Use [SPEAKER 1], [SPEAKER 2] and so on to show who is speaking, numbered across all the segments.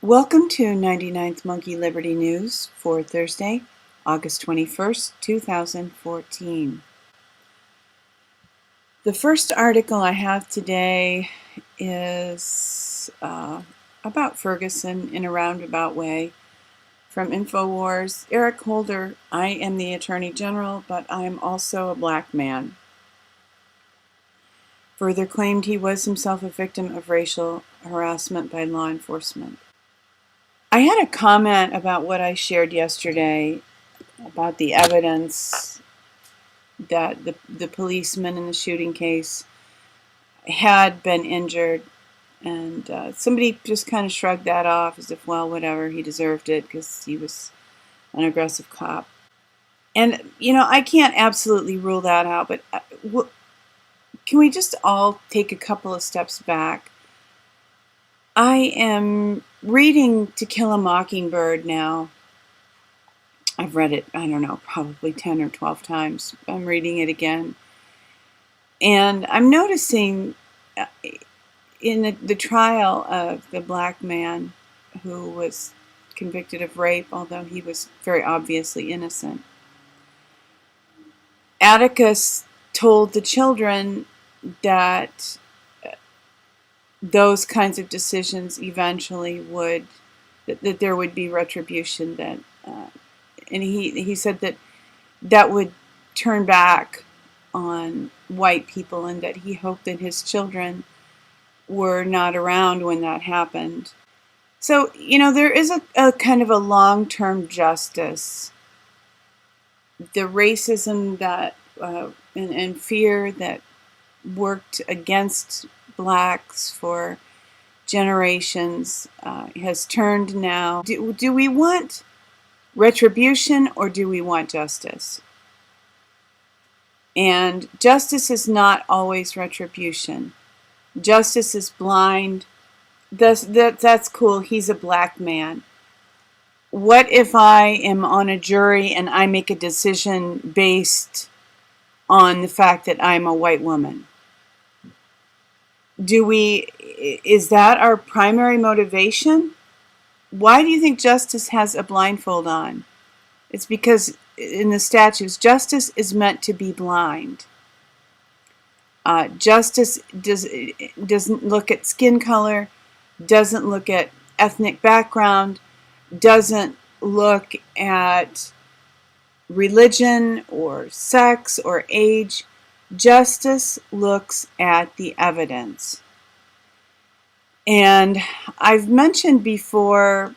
[SPEAKER 1] Welcome to 99th Monkey Liberty News for Thursday, August 21st, 2014. The first article I have today is about Ferguson in a roundabout way from InfoWars. Eric Holder, I am the Attorney General, but I am also a black man. Further claimed he was himself a victim of racial harassment by law enforcement. I had a comment about what I shared yesterday about the evidence that the policeman in the shooting case had been injured, and somebody just kind of shrugged that off as if, well, whatever, he deserved it because he was an aggressive cop. And, I can't absolutely rule that out, but can we just all take a couple of steps back? I am reading To Kill a Mockingbird now. I've read it, I don't know, probably 10 or 12 times. I'm reading it again. And I'm noticing in the trial of the black man who was convicted of rape, although he was very obviously innocent, Atticus told the children that those kinds of decisions eventually that there would be retribution, and he said that would turn back on white people, and that he hoped that his children were not around when that happened. So, there is a kind of a long-term justice. The racism that and fear that worked against blacks for generations has turned now. Do we want retribution or do we want justice? And justice is not always retribution. Justice is blind. That's cool. He's a black man. What if I am on a jury and I make a decision based on the fact that I'm a white woman? Is that our primary motivation? Why do you think justice has a blindfold on? It's because in the statutes, justice is meant to be blind. Justice doesn't look at skin color, doesn't look at ethnic background, doesn't look at religion or sex or age. Justice looks at the evidence. And I've mentioned before,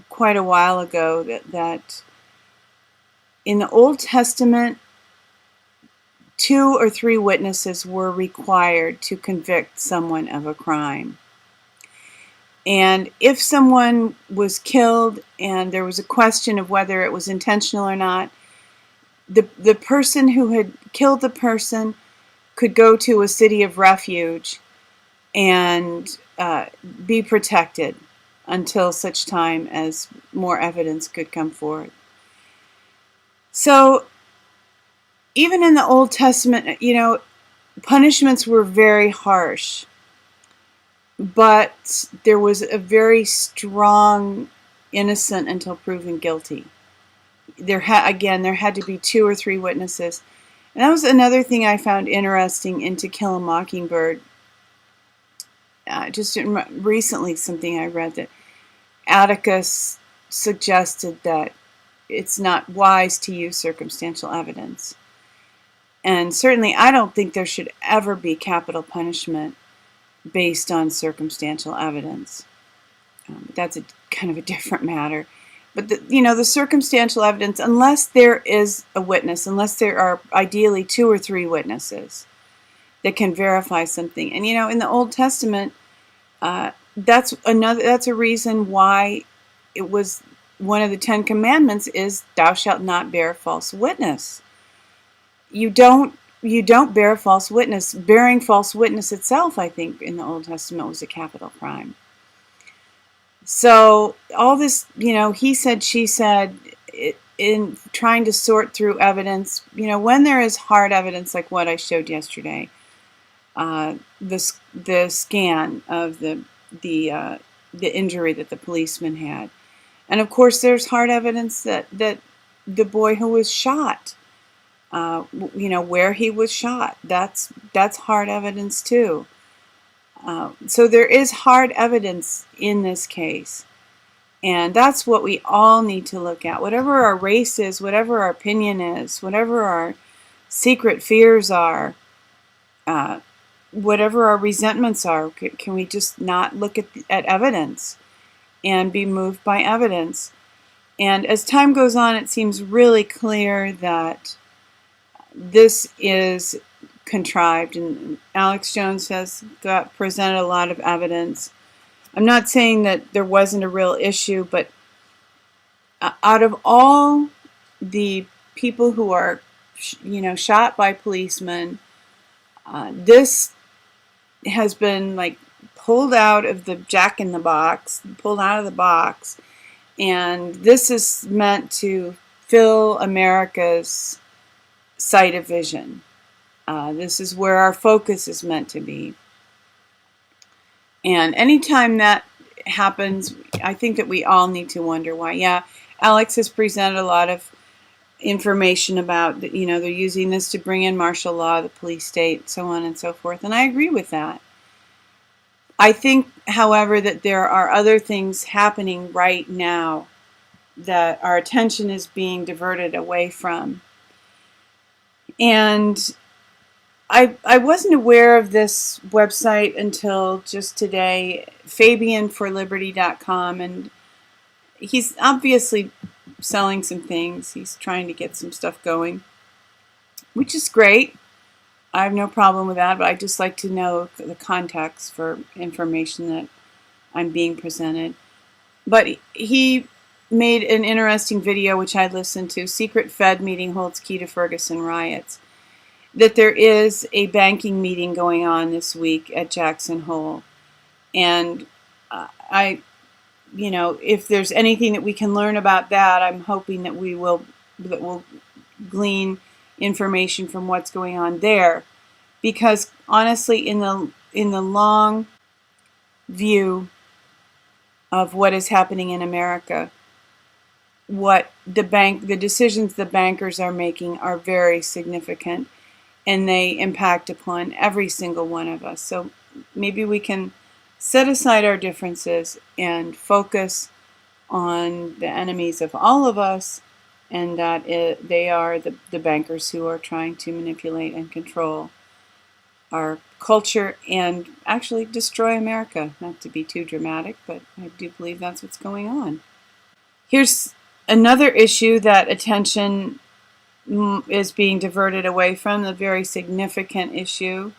[SPEAKER 1] quite a while ago, that in the Old Testament, 2 or 3 witnesses were required to convict someone of a crime. And if someone was killed and there was a question of whether it was intentional or not, the person who had killed the person could go to a city of refuge and be protected until such time as more evidence could come forward. So even in the Old Testament, punishments were very harsh, but there was a very strong innocent until proven guilty. There had to be 2 or 3 witnesses. And that was another thing I found interesting in To Kill a Mockingbird. Just recently, something I read, that Atticus suggested that it's not wise to use circumstantial evidence. And certainly I don't think there should ever be capital punishment based on circumstantial evidence. That's a kind of a different matter. But the circumstantial evidence, unless there is a witness, unless there are ideally 2 or 3 witnesses that can verify something. And in the Old Testament, that's a reason why it was one of the 10 commandments is thou shalt not bear false witness. You don't bear false witness. Bearing false witness itself, I think, in the Old Testament was a capital crime. So all this, he said, she said, in trying to sort through evidence, when there is hard evidence like what I showed yesterday, the scan of the the injury that the policeman had. And of course, there's hard evidence that the boy who was shot, where he was shot, that's hard evidence too. So there is hard evidence in this case. And that's what we all need to look at. Whatever our race is, whatever our opinion is, whatever our secret fears are, whatever our resentments are, can we just not look at evidence and be moved by evidence? And as time goes on, it seems really clear that this is contrived. And Alex Jones has presented a lot of evidence. I'm not saying that there wasn't a real issue, but out of all the people who are, shot by policemen, this has been like pulled out of the pulled out of the box, and this is meant to fill America's sight of vision. This is where our focus is meant to be. And anytime that happens, I think that we all need to wonder why. Yeah, Alex has presented a lot of information about, they're using this to bring in martial law, the police state, so on and so forth. And I agree with that. I think, however, that there are other things happening right now that our attention is being diverted away from. And I wasn't aware of this website until just today, FabianForLiberty.com, and he's obviously selling some things. He's trying to get some stuff going, which is great. I have no problem with that, but I just like to know the context for information that I'm being presented. But he made an interesting video, which I listened to, Secret Fed Meeting Holds Key to Ferguson Riots, that there is a banking meeting going on this week at Jackson Hole. And if there's anything that we can learn about that, I'm hoping that we'll glean information from what's going on there. Because honestly, in the long view of what is happening in America, what the decisions the bankers are making are very significant, and they impact upon every single one of us. So maybe we can set aside our differences and focus on the enemies of all of us, and that they are the bankers who are trying to manipulate and control our culture and actually destroy America. Not to be too dramatic, but I do believe that's what's going on. Here's another issue that attention is being diverted away from, the very significant issue.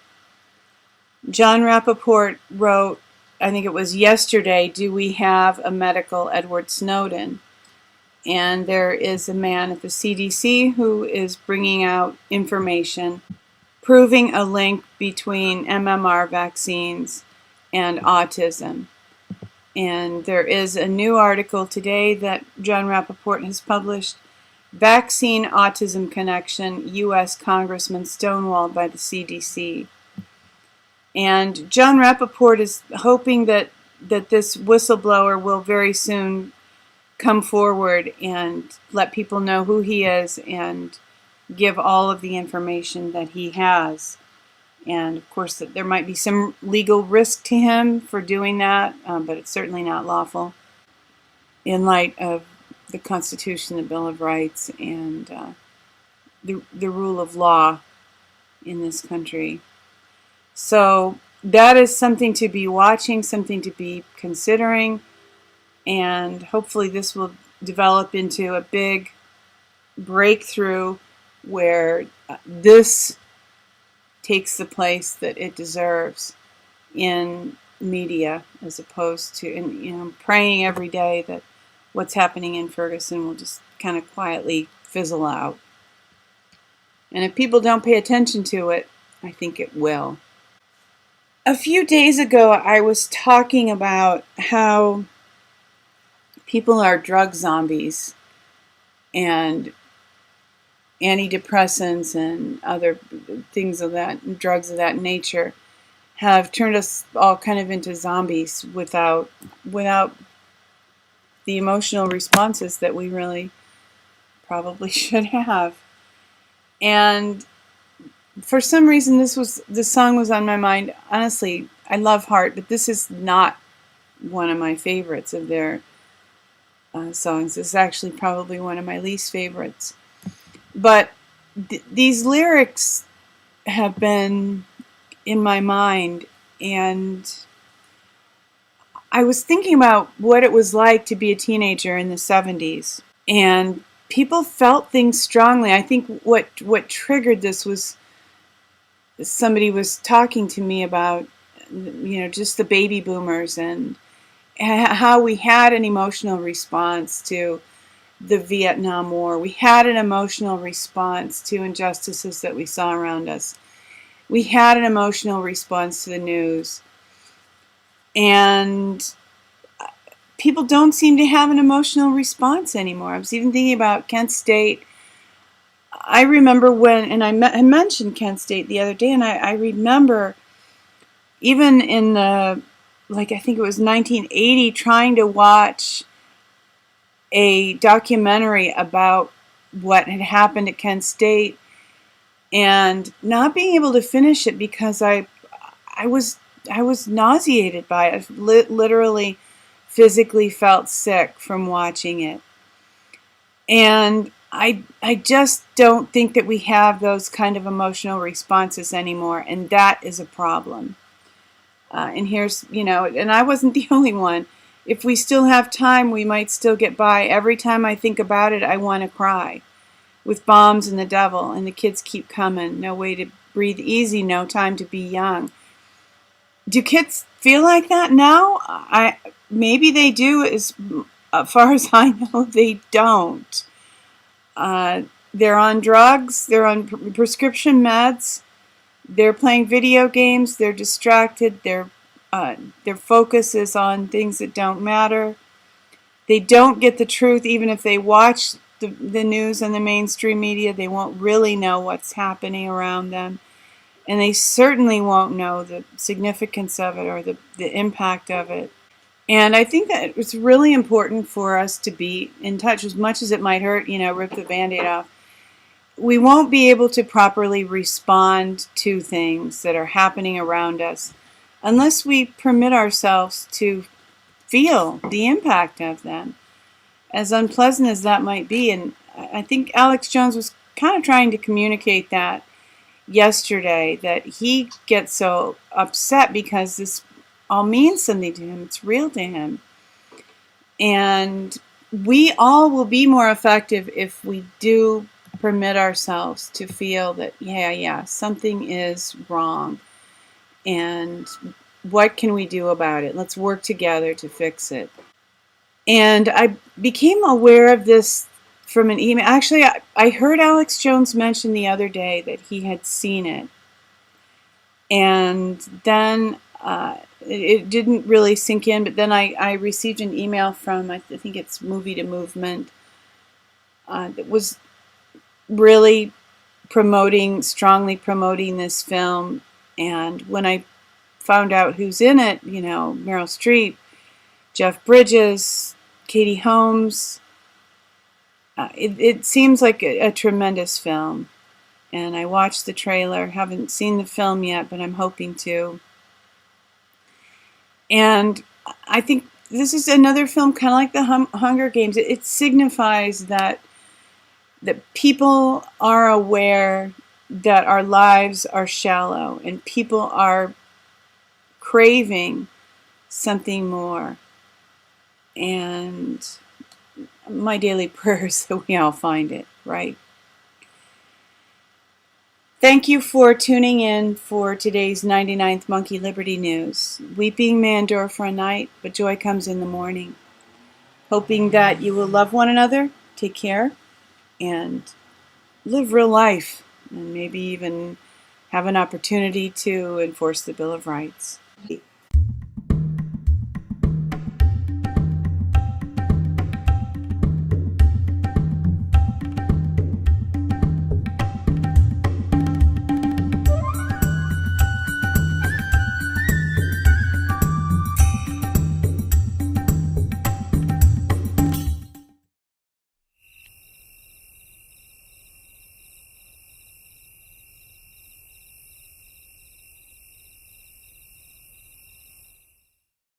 [SPEAKER 1] John Rappaport wrote, I think it was yesterday, "Do we have a medical Edward Snowden?" And there is a man at the CDC who is bringing out information proving a link between MMR vaccines and autism. And there is a new article today that John Rappaport has published, Vaccine Autism Connection, U.S. Congressman Stonewalled by the CDC. And John Rappaport is hoping that this whistleblower will very soon come forward and let people know who he is and give all of the information that he has. And of course, that there might be some legal risk to him for doing that, but it's certainly not lawful in light of the Constitution, the Bill of Rights, and the rule of law in this country. So that is something to be watching, something to be considering, and hopefully this will develop into a big breakthrough where this takes the place that it deserves in media, as opposed to, and praying every day that what's happening in Ferguson will just kind of quietly fizzle out. And if people don't pay attention to it, I think it will. A few days ago, I was talking about how people are drug zombies, and antidepressants and other things of that, drugs of that nature, have turned us all kind of into zombies without the emotional responses that we really probably should have. And for some reason, this song was on my mind. Honestly, I love Heart, but this is not one of my favorites of their songs. This is actually probably one of my least favorites. But these lyrics have been in my mind, and I was thinking about what it was like to be a teenager in the 70s. And people felt things strongly. I think what triggered this was somebody was talking to me about, just the baby boomers and how we had an emotional response to the Vietnam War. We had an emotional response to injustices that we saw around us. We had an emotional response to the news. And people don't seem to have an emotional response anymore. I was even thinking about Kent State. I remember when, I mentioned Kent State the other day, and I remember even in the, I think it was 1980, trying to watch a documentary about what had happened at Kent State and not being able to finish it because I was nauseated by it. I literally physically felt sick from watching it. And I just don't think that we have those kind of emotional responses anymore, and that is a problem. And here's, and I wasn't the only one. If we still have time, we might still get by. Every time I think about it, I want to cry. With bombs and the devil, and the kids keep coming. No way to breathe easy, no time to be young. Do kids feel like that now? Maybe they do. As far as I know, they don't. They're on drugs. They're on prescription meds. They're playing video games. They're distracted. Their focus is on things that don't matter. They don't get the truth. Even if they watch the news and the mainstream media, they won't really know what's happening around them. And they certainly won't know the significance of it or the impact of it. And I think that it's really important for us to be in touch, as much as it might hurt, rip the Band-Aid off. We won't be able to properly respond to things that are happening around us unless we permit ourselves to feel the impact of them, as unpleasant as that might be. And I think Alex Jones was kind of trying to communicate that yesterday, that he gets so upset because this all means something to him. It's real to him. And we all will be more effective if we do permit ourselves to feel that, something is wrong. And what can we do about it? Let's work together to fix it. And I became aware of this from an email. Actually, I heard Alex Jones mention the other day that he had seen it. And then it didn't really sink in, but then I received an email from, I think it's Movie to Movement, that was really strongly promoting this film. And when I found out who's in it, Meryl Streep, Jeff Bridges, Katie Holmes, it seems like a tremendous film. And I watched the trailer, haven't seen the film yet, but I'm hoping to. And I think this is another film kind of like the Hunger Games. It signifies that people are aware that our lives are shallow and people are craving something more. And my daily prayer is that we all find it, right? Thank you for tuning in for today's 99th Monkey Liberty News. Weeping may endure for a night, but joy comes in the morning. Hoping that you will love one another, take care, and live real life, and maybe even have an opportunity to enforce the Bill of Rights.